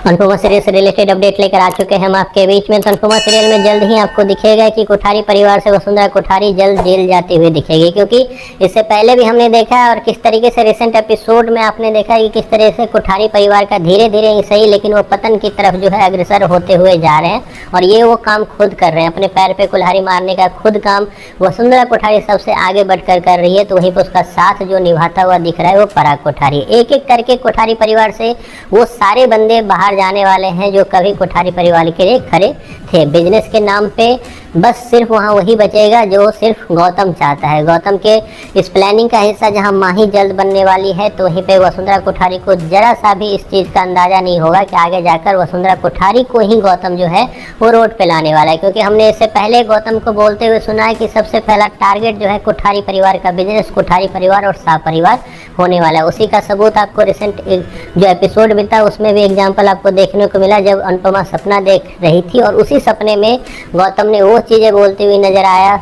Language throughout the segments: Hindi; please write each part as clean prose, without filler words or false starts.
अनुपमा सीरियल से रिलेटेड अपडेट लेकर आ चुके हैं हम आपके बीच में। तो अनुपमा सीरियल में जल्द ही आपको दिखेगा कि कोठारी परिवार से वसुंधरा कोठारी जल्द जेल जाती हुई दिखेगी, क्योंकि इससे पहले भी हमने देखा है और किस तरीके से रिसेंट एपिसोड में आपने देखा कि किस तरह से कोठारी परिवार का धीरे धीरे ही सही लेकिन वो पतन की तरफ जो है अग्रसर होते हुए जा रहे हैं। और ये वो काम खुद कर रहे हैं, अपने पैर पे कुल्हाड़ी मारने का खुद काम वसुंधरा कोठारी सबसे आगे बढ़कर कर रही है। तो वहीं पर उसका साथ जो निभाता हुआ दिख रहा है वो पराग कोठारी। एक एक करके कोठारी परिवार से वो सारे बंदे बाहर जाने वाले हैं जो कभी कोठारी परिवार के लिए खड़े थे। बिजनेस के नाम पे बस सिर्फ वहाँ वही बचेगा जो सिर्फ गौतम चाहता है। गौतम के इस प्लानिंग का हिस्सा जहाँ माही जल्द बनने वाली है, तो वहीं पे वसुंधरा कोठारी को जरा सा भी इस चीज़ का अंदाज़ा नहीं होगा कि आगे जाकर वसुंधरा कोठारी को ही गौतम जो है वो रोड पे लाने वाला है। क्योंकि हमने इससे पहले गौतम को बोलते हुए सुना है कि सबसे पहला टारगेट जो है कोठारी परिवार का बिजनेस, कोठारी परिवार और शाह परिवार होने वाला है। उसी का सबूत आपको रिसेंट जो एपिसोड मिलता है उसमें भी एग्जाम्पल आपको देखने को मिला, जब अनुपमा सपना देख रही थी और उसी सपने में गौतम ने वो चीज़ें बोलते हुए नजर आया,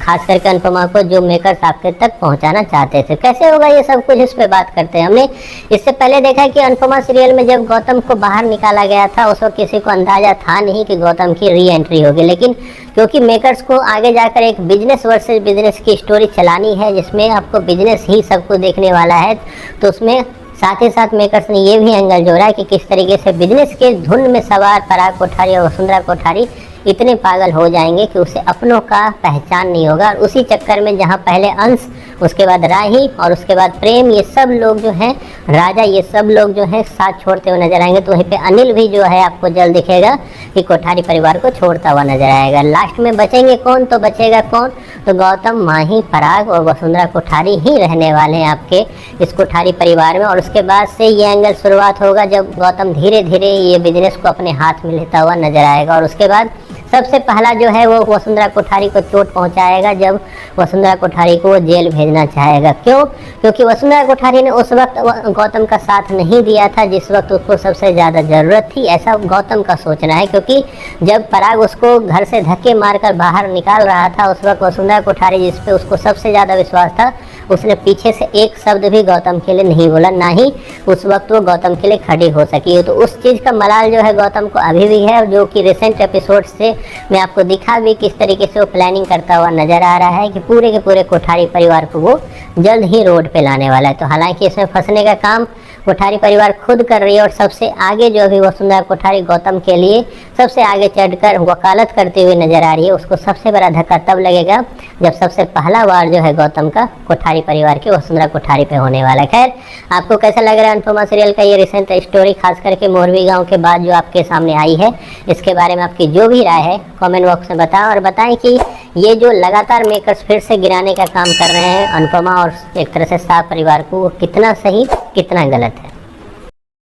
खास करके अनुपमा को, जो मेकर्स आपके तक पहुंचाना चाहते थे। कैसे होगा ये सब कुछ, इस पे बात करते हैं। हमने इससे पहले देखा कि अनुपमा सीरियल में जब गौतम को बाहर निकाला गया था उस वक्त किसी को अंदाजा था नहीं कि गौतम की री एंट्री होगी, लेकिन क्योंकि मेकर्स को आगे जाकर एक बिजनेस वर्सेस बिजनेस की स्टोरी चलानी है जिसमें आपको बिजनेस ही सबको देखने वाला है, तो उसमें साथ ही साथ मेकर्स ने ये भी एंगल जोड़ा कि किस तरीके से बिजनेस के धुन में सवार पराग कोठारी और वसुंधरा कोठारी इतने पागल हो जाएंगे कि उसे अपनों का पहचान नहीं होगा। और उसी चक्कर में जहां पहले अंश, उसके बाद राही और उसके बाद प्रेम, ये सब लोग जो हैं, राजा, ये सब लोग जो हैं साथ छोड़ते हुए नजर आएंगे। तो वहीं पे अनिल भी जो है आपको जल्द दिखेगा कि कोठारी परिवार को छोड़ता हुआ नजर आएगा। लास्ट में बचेंगे कौन, तो बचेगा कौन, तो गौतम, माही, पराग और वसुंधरा कोठारी ही रहने वाले हैं आपके इस कोठारी परिवार में। और उसके बाद से ये एंगल शुरुआत होगा जब गौतम धीरे धीरे ये बिजनेस को अपने हाथ में लेता हुआ नजर आएगा। और उसके बाद सबसे पहला जो है वो वसुंधरा कोठारी को चोट पहुंचाएगा जब वसुंधरा कोठारी को वो जेल भेजना चाहेगा। क्यों? क्योंकि वसुंधरा कोठारी ने उस वक्त गौतम का साथ नहीं दिया था जिस वक्त उसको सबसे ज़्यादा ज़रूरत थी, ऐसा गौतम का सोचना है। क्योंकि जब पराग उसको घर से धक्के मारकर बाहर निकाल रहा था उस वक्त वसुंधरा कोठारी, जिस पे उसको सबसे ज़्यादा विश्वास था, उसने पीछे से एक शब्द भी गौतम के लिए नहीं बोला, ना ही उस वक्त वो गौतम के लिए खड़ी हो सकी। तो उस चीज़ का मलाल जो है गौतम को अभी भी है, जो कि रिसेंट एपिसोड से मैं आपको दिखा भी किस तरीके से वो प्लानिंग करता हुआ नजर आ रहा है कि पूरे के पूरे कोठारी परिवार को वो जल्द ही रोड पे लाने वाला है। तो हालांकि इसमें फंसने का काम कोठारी परिवार खुद कर रही है और सबसे आगे जो अभी वसुंधरा कोठारी गौतम के लिए सबसे आगे चढ़कर वकालत करते हुए नजर आ रही है। उसको सबसे बड़ा धक्का तब लगेगा जब सबसे पहला वार जो है गौतम का कोठारी परिवार के वसुंधरा कोठारी पे होने वाला है। खैर, आपको कैसा लग रहा है अनुपमा सीरियल का ये रिसेंट स्टोरी, खास करके मोरवी गांव के बाद जो आपके सामने आई है, इसके बारे में आपकी जो भी राय है कमेंट बॉक्स में बताएं और बताएं कि ये जो लगातार मेकर्स फिर से गिराने का काम कर रहे हैं अनुपमा और एक तरह से शाह परिवार को, वो कितना सही कितना गलत है।